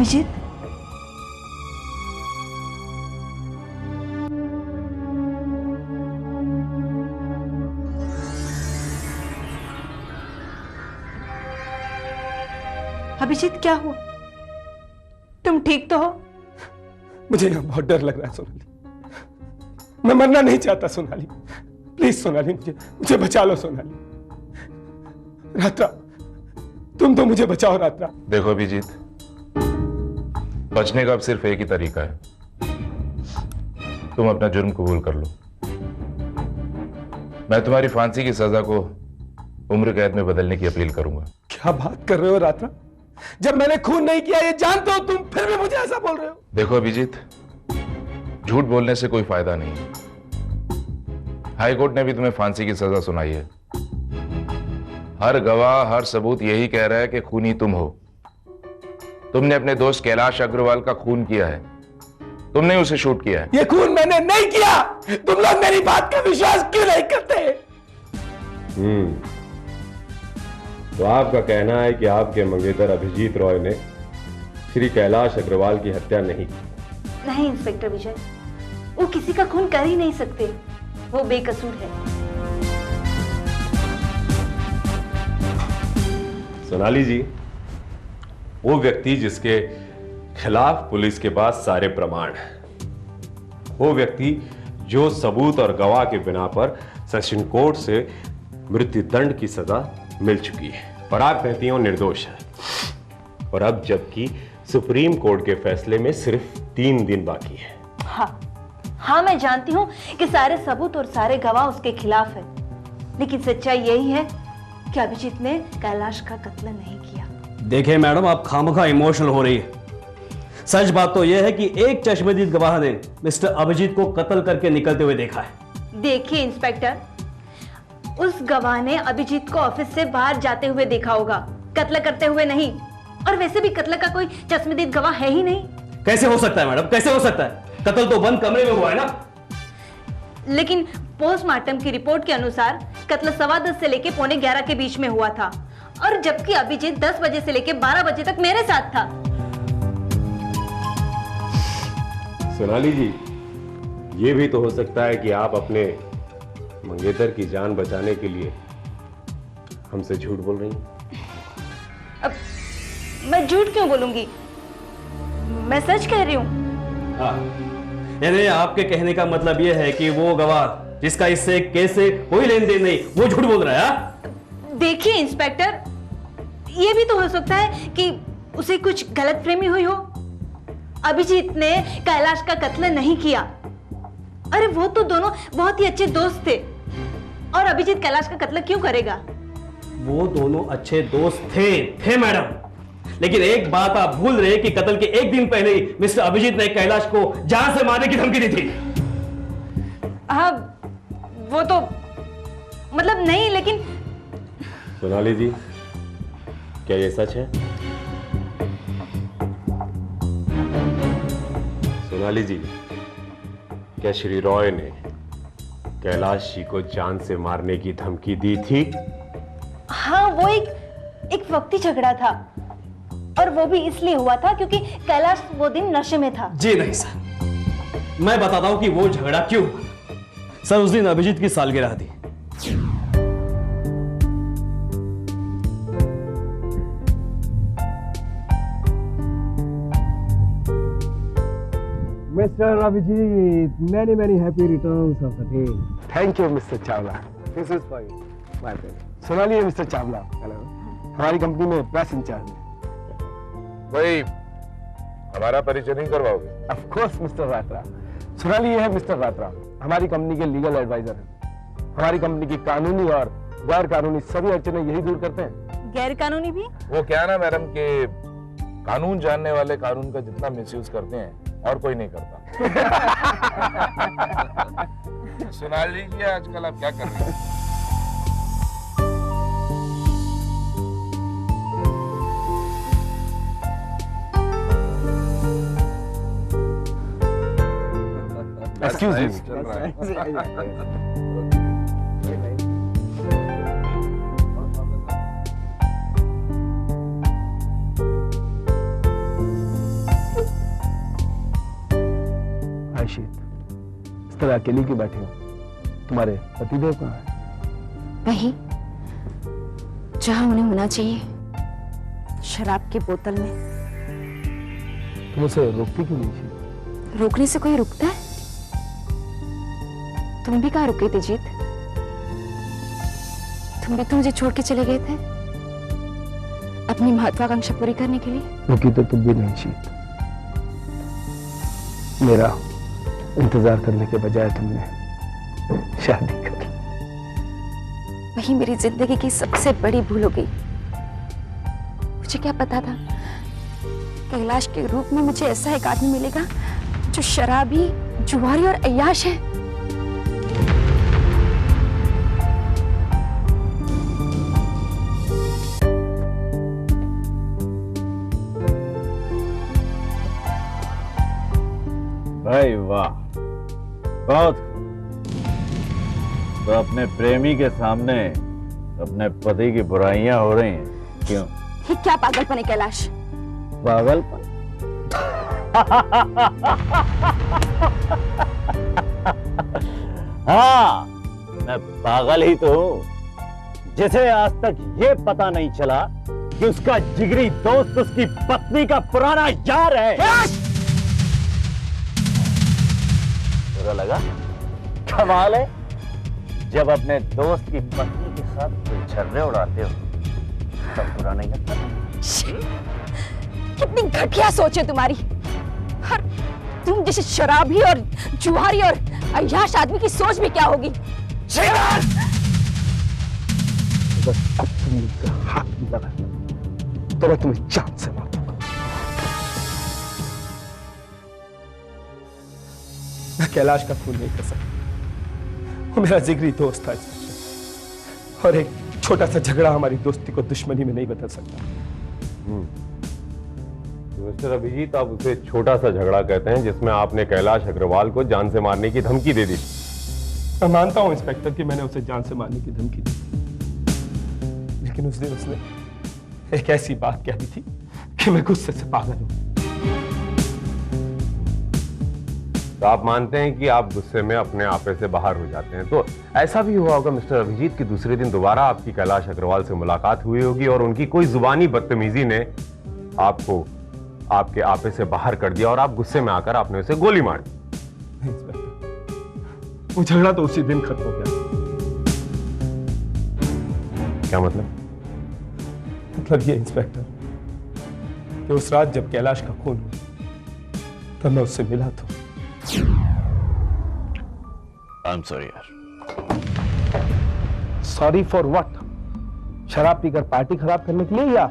अभिजीत, अभिजीत क्या हुआ? तुम ठीक तो हो? मुझे यहाँ बहुत डर लग रहा है सोनाली। मैं मरना नहीं चाहता सोनाली। प्लीज सोनाली, मुझे बचा लो सोनाली। रात्रा, तुम तो मुझे बचाओ रात्रा। देखो अभिजीत, बचने का अब सिर्फ एक ही तरीका है, तुम अपना जुर्म कबूल कर लो। मैं तुम्हारी फांसी की सजा को उम्र कैद में बदलने की अपील करूंगा। क्या बात कर रहे हो रात्रा? जब मैंने खून नहीं किया ये जानते हो तुम, फिर भी मुझे ऐसा बोल रहे हो? देखो अभिजीत, झूठ बोलने से कोई फायदा नहीं है। हाई कोर्ट ने भी तुम्हें फांसी की सजा सुनाई है। हर गवाह, हर सबूत यही कह रहा है कि खूनी तुम हो। तुमने अपने दोस्त कैलाश अग्रवाल का खून किया है, तुमने उसे शूट किया है। ये खून मैंने नहीं किया। तुम लोग मेरी बात का विश्वास क्यों नहीं करते? तो आपका कहना है कि आपके मंगेतर अभिजीत रॉय ने श्री कैलाश अग्रवाल की हत्या नहीं की? नहीं इंस्पेक्टर विजय, वो किसी का खून कर ही नहीं सकते। वो बेकसूर है। सोनाली जी, वो व्यक्ति जिसके खिलाफ पुलिस के पास सारे प्रमाण हैं, वो व्यक्ति जो सबूत और गवाह के बिना पर सेशन कोर्ट से मृत्यु दंड की सजा मिल चुकी है और आप कहती हो निर्दोष है, और अब जबकि सुप्रीम कोर्ट के फैसले में सिर्फ 3 दिन बाकी है। हाँ, मैं जानती हूँ कि सारे सबूत और सारे गवाह उसके खिलाफ है, लेकिन सच्चाई यही है कि अभिजीत ने कैलाश का कत्ल नहीं किया। देखिए मैडम, आप खामखा इमोशनल हो रही है। सच बात तो यह है कि एक चश्मदीद गवाह ने मिस्टर अभिजीत को कत्ल करके निकलते हुए देखा है। देखिए इंस्पेक्टर, उस गवाह ने अभिजीत को ऑफिस से बाहर जाते हुए देखा होगा, कत्ल करते हुए नहीं। और वैसे भी कत्ल का कोई चश्मदीद गवाह है ही नहीं। कैसे हो सकता है मैडम, कैसे हो सकता है? कत्ल तो बंद कमरे में हुआ है ना। लेकिन पोस्टमार्टम की रिपोर्ट के अनुसार कत्ल 10:15 से लेके 11:45 के बीच में हुआ था, और जबकि अभिजीत 10 बजे से लेके 12 बजे तक मेरे साथ था। सोनाली जी, ये भी तो हो सकता है कि आप अपने मंगेतर की जान बचाने के लिए हमसे झूठ बोल रही हैं। अब मैं झूठ क्यों बोलूंगी? मैं सच कह रही हूँ। हाँ, यानी आपके कहने का मतलब यह है कि वो गवाह जिसका इससे केस से कोई लेन देन नहीं, वो झूठ बोल रहा है? देखिए इंस्पेक्टर, ये भी तो हो सकता है कि उसे कुछ गलतफहमी हुई हो। अभिजीत ने कैलाश का कत्ल नहीं किया। अरे वो तो दोनों बहुत ही अच्छे दोस्त थे, और अभिजीत कैलाश का कत्ल क्यों करेगा? वो दोनों अच्छे दोस्त थे मैडम, लेकिन एक बात आप भूल रहे कि कत्ल के एक दिन पहले ही मिस्टर अभिजीत ने कैलाश को जान से मारने की धमकी दी थी। हाँ, वो तो मतलब नहीं, लेकिन सोनाली जी, क्या ये सच है? सोनाली जी, क्या श्री रॉय ने कैलाश जी को जान से मारने की धमकी दी थी? हाँ, वो एक वक्ती झगड़ा था, और वो भी इसलिए हुआ था क्योंकि कैलाश वो दिन नशे में था। जी नहीं सर, मैं बताता हूं कि वो झगड़ा क्यों हुआ। सर, उस दिन अभिजीत की सालगिरह थी। Mr. Abhijit, many happy returns of the day. Thank you, Mr. Chawla. This is for you, my friend. Sonali है मिस्टर चावला। हेलो, हमारी कंपनी में प्रेस इंचार्ज है। भाई, हमारा परिचय नहीं करवाओगे? Of course, मिस्टर रात्रा। सोनाली है मिस्टर रात्रा, हमारी कंपनी के लीगल एडवाइजर हैं। हमारी कंपनी की कानूनी और गैर कानूनी सभी अड़चनें यही दूर करते हैं। गैर कानूनी भी? वो क्या ना मैडम के कानून जानने वाले कानून का जितना मिसयूज करते हैं और कोई नहीं करता। सोनाली जी, आजकल आप क्या कर रहे हैं? Excuse me. चल रहा है। शीत, इस तरह अकेली क्यों बैठे हो? तुम्हारे पतिदेव कहाँ है? वही जहां उन्हें होना चाहिए, शराब की बोतल में। तुम उसे रोकती क्यों नहीं शीत? रोकने से कोई रुकता है? तुम भी कहाँ रुके थे जीत? तुम भी तो मुझे छोड़ के चले गए थे अपनी महत्वाकांक्षा पूरी करने के लिए। रुकी तो तुम भी नहीं शीत। मेरा इंतजार करने के बजाय तुमने शादी कर ली। वही मेरी जिंदगी की सबसे बड़ी भूल हो गई। मुझे क्या पता था कैलाश के रूप में मुझे ऐसा एक आदमी मिलेगा जो शराबी, जुआरी और अय्याश है। भाई वाह, बहुत। तो अपने प्रेमी के सामने अपने पति की बुराइयां हो रही हैं, क्यों? ये क्या पागलपन है कैलाश? पागलपन? हाँ, मैं पागल ही तो हूं, जिसे आज तक ये पता नहीं चला कि उसका जिगरी दोस्त उसकी पत्नी का पुराना यार है। बुरा लगा? कमाल है, जब अपने दोस्त की पत्नी के साथ कोई छर्रे उड़ाते हो तब बुरा नहीं लगता। कितनी घटिया सोच है तुम्हारी। और तुम जैसे शराबी और जुआरी और अय्याश आदमी की सोच भी क्या होगी? बस अब तुम मुझसे हाथ नहीं लगा तो मैं तुम्हें जान से मार दूंगा। मैं कैलाश का खून नहीं कर सकता। वो मेरा जिगरी दोस्त था इंस्पेक्टर, और एक छोटा सा झगड़ा हमारी दोस्ती को दुश्मनी में नहीं बदल सकता। तो मिस्टर अभिजीत, आप उसे छोटा सा झगड़ा कहते हैं जिसमें आपने कैलाश अग्रवाल को जान से मारने की धमकी दे दी। मैं मानता हूं इंस्पेक्टर कि मैंने उसे जान से मारने की धमकी दी, लेकिन उस दिन उसने एक ऐसी बात कह दी थी कि मैं गुस्से से पागल हूं। तो आप मानते हैं कि आप गुस्से में अपने आपे से बाहर हो जाते हैं। तो ऐसा भी हुआ होगा मिस्टर अभिजीत कि दूसरे दिन दोबारा आपकी कैलाश अग्रवाल से मुलाकात हुई होगी और उनकी कोई जुबानी बदतमीजी ने आपको आपके आपे से बाहर कर दिया और आप गुस्से में आकर आपने उसे गोली मार दी। नहीं इंस्पेक्टर, वो झगड़ा तो उसी दिन खत्म हो गया। क्या मतलब? मतलब ये इंस्पेक्टर कि उस रात जब कैलाश का खून हुआ तब मैं उससे मिला तो आई एम सॉरी यार। Sorry for what? शराब पीकर पार्टी खराब करने के लिए या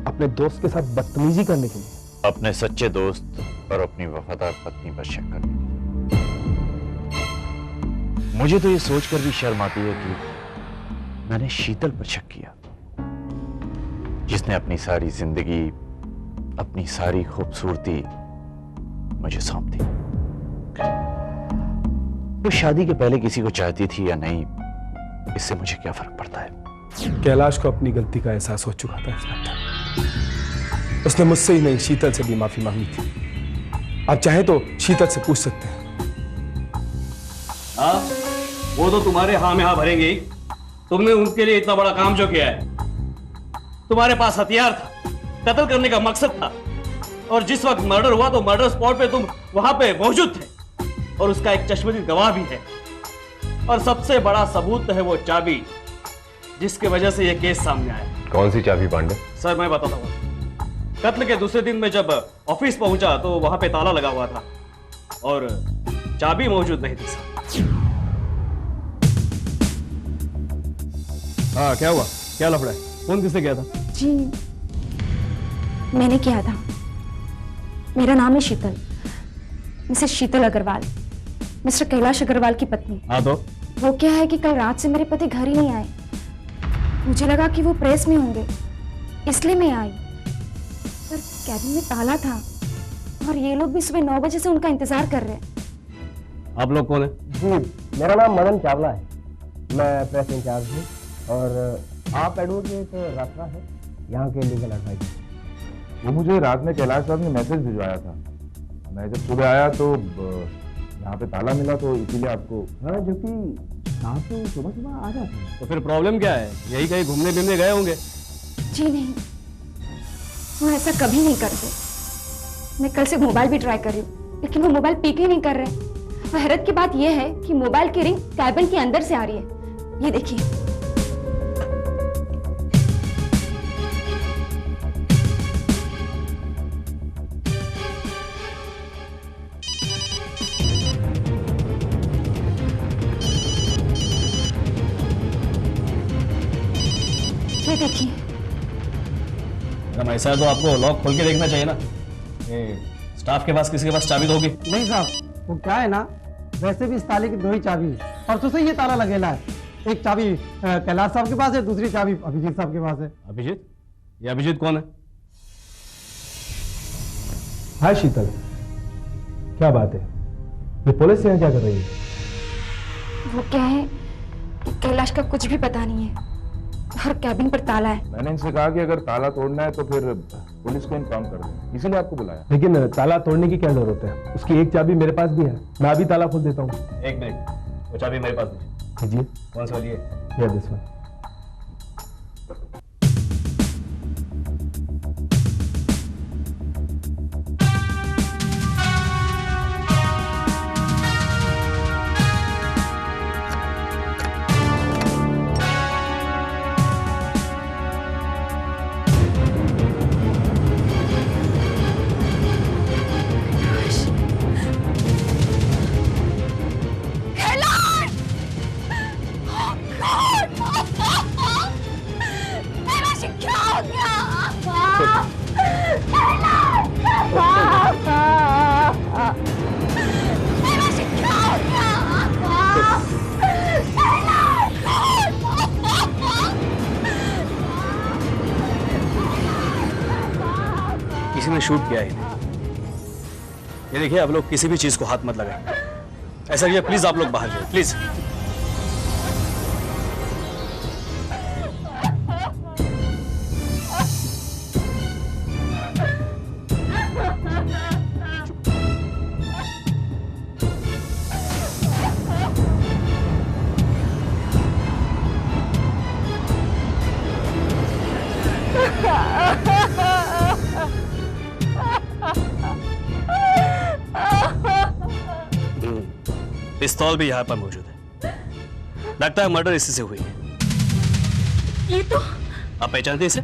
अपने दोस्त के साथ बदतमीजी करने के लिए? अपने सच्चे दोस्त और अपनी वफादार पत्नी पर शक करने। मुझे तो ये सोचकर भी शर्म आती है कि मैंने शीतल पर शक किया, जिसने अपनी सारी जिंदगी, अपनी सारी खूबसूरती मुझे सौंप दी। वो शादी के पहले किसी को चाहती थी या नहीं, इससे मुझे क्या फर्क पड़ता है? कैलाश को अपनी गलती का एहसास हो चुका था इंस्पेक्टर। उसने मुझसे ही नहीं, शीतल से भी माफी मांगी थी। आप चाहें तो शीतल से पूछ सकते हैं। हाँ, वो तो तुम्हारे हाँ में हाँ भरेंगे ही। तुमने उनके लिए इतना बड़ा काम जो किया है, तुम्हारे पास हथियार था, कत्ल करने का मकसद था, और जिस वक्त मर्डर हुआ तो मर्डर स्पॉट पे तुम वहां पे मौजूद थे, और उसका एक चश्मदीद गवाह भी है। और सबसे बड़ा सबूत है वो चाबी जिसकी वजह से ये केस सामने आया। कौन सी चाबी पांडे? सर मैं बताता हूँ। कत्ल के दूसरे दिन में जब ऑफिस पहुंचा तो वहां पे ताला लगा हुआ था और चाबी मौजूद नहीं थी सर। हाँ, क्या हुआ? क्या लफड़ा है? फोन किससे किया था? जी मैंने किया था। मेरा नाम है शीतल, मिसेस शीतल अग्रवाल, मिस्टर कैलाश अग्रवाल की पत्नी। हाँ तो वो क्या है कि कल रात से मेरे पति घर ही नहीं आए। मुझे लगा कि वो प्रेस में होंगे, इसलिए मैं आई। पर कैबिन में ताला था और ये लोग भी सुबह 9 बजे से उनका इंतजार कर रहे हैं। आप लोग कौन है? जी, मेरा नाम मदन चावला है, मैं प्रेस इंचार्ज हूँ, और आप एडवोकेट रात्रा है, यहाँ के लीगल एडवाइजर। वो मुझे रात में कैलाश साहब ने मैसेज भिजवाया था। मैं जब सुबह आया तो यहाँ पे ताला मिला तो इसीलिए आपको। हाँ, जो कि रात को सुबह सुबह आ जाते हैं। तो फिर प्रॉब्लम क्या है? यही कहीं घूमने फिरने गए होंगे। जी नहीं, वो ऐसा कभी नहीं करते। मैं कल से मोबाइल भी ट्राई कर रही हूँ, लेकिन वो मोबाइल पिक ही नहीं कर रहे। और हैरत की बात यह है कि मोबाइल की रिंग कैबिन के अंदर से आ रही है। ये देखिए। ये देखिए। मैडम ऐसा है तो आपको लॉक खोल के देखना चाहिए ना। स्टाफ के पास, किसी के पास चाबी तो होगी। नहीं साहब, वो क्या है ना, वैसे भी इस ताले की 2 ही चाबी है। परसों से ये ताला लगेला है। एक चाबी कैलाश साहब के पास है, दूसरी चाबी अभिजीत साहब के पास है। अभिजीत? ये अभिजीत कौन है? हाय शीतल, क्या बात है? ये पुलिस यहाँ क्या कर रही है? वो क्या है कि कैलाश का कुछ भी पता नहीं है और कैबिन पर ताला है। मैंने इनसे कहा कि अगर ताला तोड़ना है तो फिर पुलिस को इन्फॉर्म कर दें, इसीलिए आपको बुलाया। लेकिन ताला तोड़ने की क्या जरूरत है? उसकी एक चाबी मेरे पास भी है, मैं अभी ताला खोल देता हूँ। एक मिनट, वो चाबी मेरे पास दीजिए। जी, कौन सा वाली है? ये दिस वन। किसी ने शूट किया है इन्हें। ये देखिए, आप लोग किसी भी चीज को हाथ मत लगाएं। ऐसा कीजिए प्लीज, आप लोग बाहर जाइए प्लीज। पिस्तौल भी यहाँ पर मौजूद है। लगता है मर्डर इसी से हुई है। ये तो आप पहचानते इसे?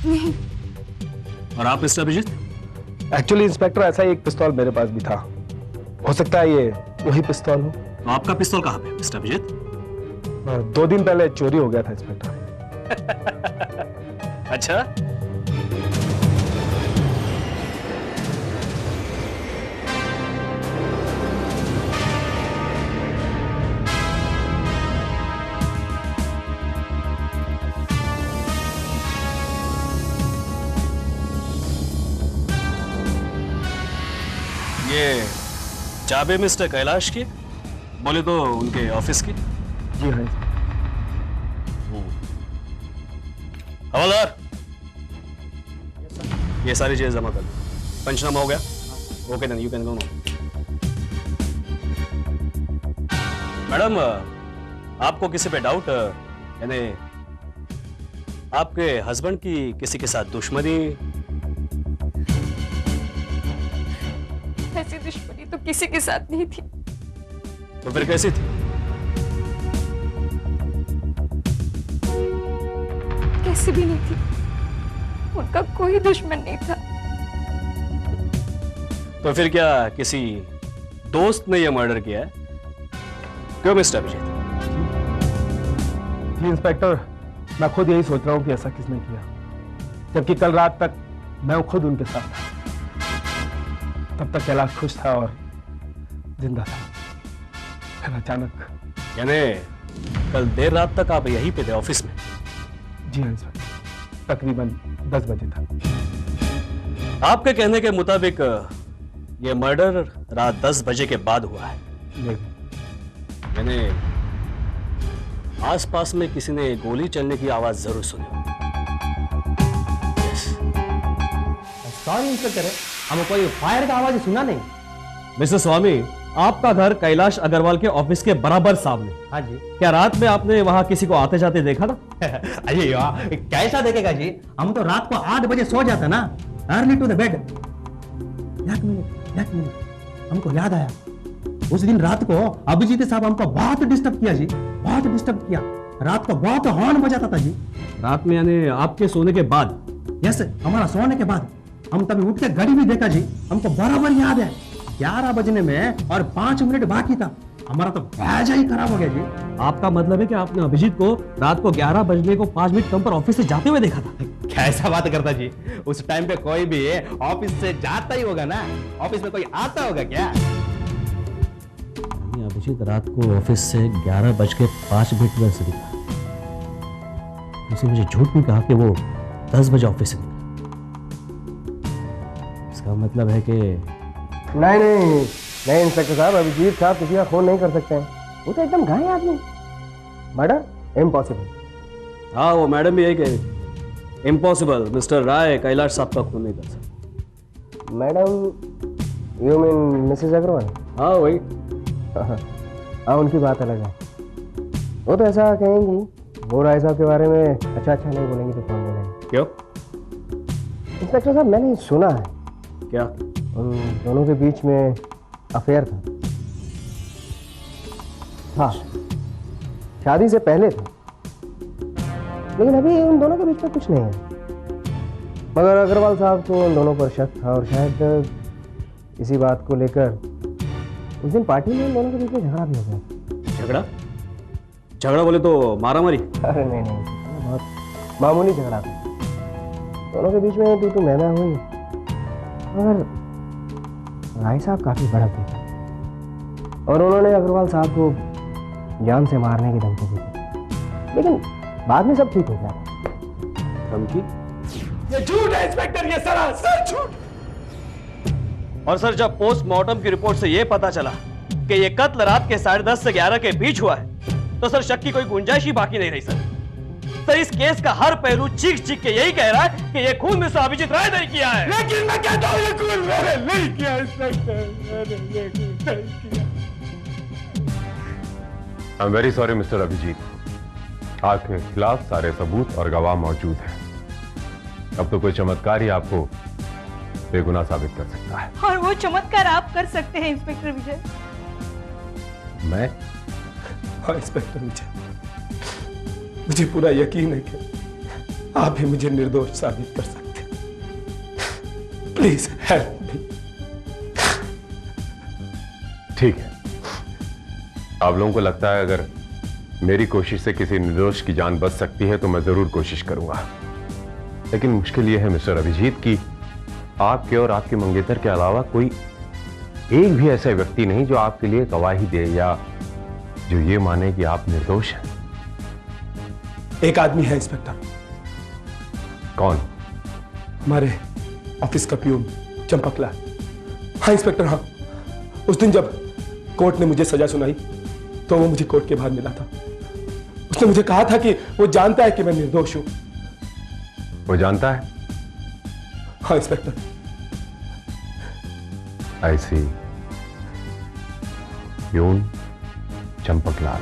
नहीं। और आप मिस्टर अभिजीत? एक्चुअली इंस्पेक्टर, ऐसा ही एक पिस्तौल मेरे पास भी था। हो सकता है ये वही पिस्तौल हो। तो आपका पिस्तौल कहाँ पे मिस्टर अभिजीत? 2 दिन पहले चोरी हो गया था इंस्पेक्टर। अच्छा, ये चाबी मिस्टर कैलाश की, बोले तो उनके ऑफिस की। जी हाँ। हवलदार, ये सारी चीजें जमा कर दो। पंचनामा हो गया? Okay then, you can go now. Madam, आपको किसी पे डाउट, यानी आपके हस्बैंड की किसी के साथ दुश्मनी? ऐसी दुश्मनी तो किसी के साथ नहीं थी। तो फिर कैसी थी? कैसी भी नहीं थी, उनका कोई दुश्मन नहीं था। तो फिर क्या किसी दोस्त ने यह मर्डर किया है? क्यों मिस्टर अभिजीत? जी इंस्पेक्टर, मैं खुद यही सोच रहा हूँ कि ऐसा किसने किया, जबकि कल रात तक मैं खुद उनके साथ था। तब तक कैलाश खुश था और जिंदा था। फिर अचानक। यानी कल देर रात तक आप यहीं पे थे ऑफिस में? जी हाँ इंस्पेक्टर, तकरीबन 10 बजे तक। आपके कहने के मुताबिक यह मर्डर रात 10 बजे के बाद हुआ है? नहीं। यानी आसपास में किसी ने गोली चलने की आवाज जरूर सुनी। यस। सॉरी इंस्पेक्टर, हमें कोई फायर का आवाज सुना नहीं। मिस्टर स्वामी, आपका घर कैलाश अग्रवाल के ऑफिस के बराबर सामने। हाँ जी। क्या रात में आपने वहां किसी को आते जाते देखा था? अरे यार कैसा देखेगा जी, हम तो रात को 8 बजे सो जाता ना, अर्ली टू द बेड। एक मिनट, हमको याद आया, उस दिन रात को अभिजीत साहब हमको बहुत डिस्टर्ब किया जी, बहुत डिस्टर्ब किया। रात को बहुत हॉर्न बजाता था जी। रात में यानी आपके सोने के बाद? यस, हमारा सोने के बाद। हम तभी उठ के घड़ी भी देखा जी, हमको बराबर याद है 11 बजने में और 5 मिनट बाकी था। हमारा तो भैजा ही खराब हो गया जी। आपका मतलब है कि आपने अभिजीत को रात को 11 बजने को 5 मिनट कम पर ऑफिस से जाते हुए देखा था? कैसा बात करता जी, उस टाइम पे कोई भी ऑफिस से जाता ही होगा ना, ऑफिस में कोई आता होगा क्या? अभिजीत रात को ऑफिस से 11:05 में से दिखा। उसे मुझे झूठ नहीं कहा कि वो 10 बजे ऑफिस से निकला। इसका मतलब है कि नहीं इंस्पेक्टर साहब, अभिजीत साहब किसी का खून नहीं कर सकते हैं, वो तो एकदम घायल आदमी। Murder impossible. हाँ, वो मैडम भी यही कह रही। इम्पॉसिबल, मिस्टर राय कैलाश साहब का खून नहीं कर सकते। Madam you mean Mrs Agarwal? हाँ वही। हाँ, उनकी बात अलग है। वो तो ऐसा कहेंगी, वो राय साहब के बारे में अच्छा नहीं बोलेंगे तो कौन बोलेंगे? क्यों? इंस्पेक्टर साहब, मैंने सुना है क्या? उन दोनों के बीच में अफेयर था। हाँ, शादी से पहले था, लेकिन अभी उन दोनों के बीच में कुछ नहीं है। मगर अग्रवाल साहब को उन दोनों पर शक था, और शायद इसी बात को लेकर उस दिन पार्टी में उन दोनों के बीच में झगड़ा भी हो गया। झगड़ा बोले तो मारामारी? अरे नहीं, बहुत मामूली झगड़ा था। दोनों के बीच में तू मैना हुई, मगर राय साहब काफी भड़क गए और उन्होंने अग्रवाल साहब को जान से मारने की धमकी दी, लेकिन बाद में सब ठीक हो गया। धमकी? ये झूठ है इंस्पेक्टर, ये सरासर झूठ। और सर, जब पोस्टमार्टम की रिपोर्ट से यह पता चला कि यह कत्ल रात के 10:30 से 11 के बीच हुआ है, तो सर शक की कोई गुंजाइश ही बाकी नहीं रही। सर इस केस का हर पहलू चीख के यही कह रहा है कि यह खून मिस्टर अभिजीत राय ने किया है। लेकिन मैं कहता हूं ये खून मैंने नहीं किया इंस्पेक्टर, मैंने ये खून नहीं किया। I am very sorry Mr Abhijeet, आपके खिलाफ सारे सबूत और गवाह मौजूद हैं। अब तो कोई चमत्कार ही आपको बेगुनाह साबित कर सकता है। और वो चमत्कार आप कर सकते हैं इंस्पेक्टर विजय। मैं? हाँ इंस्पेक्टर विजय, मुझे पूरा यकीन है कि आप ही मुझे निर्दोष साबित कर सकते हैं। Please help me. ठीक है, आप लोगों को लगता है अगर मेरी कोशिश से किसी निर्दोष की जान बच सकती है तो मैं जरूर कोशिश करूंगा, लेकिन मुश्किल यह है मिस्टर अभिजीत कि आपके और आपके मंगेतर के अलावा कोई एक भी ऐसा व्यक्ति नहीं जो आपके लिए गवाही दे या जो ये माने कि आप निर्दोष हैं। एक आदमी है इंस्पेक्टर। कौन? हमारे ऑफिस का प्यून चंपकलाल। हाँ इंस्पेक्टर, हाँ, उस दिन जब कोर्ट ने मुझे सजा सुनाई तो वो मुझे कोर्ट के बाहर मिला था। उसने मुझे कहा था कि वो जानता है कि मैं निर्दोष हूं। वो जानता है? हाँ इंस्पेक्टर। आई सी। प्यून चंपकलाल।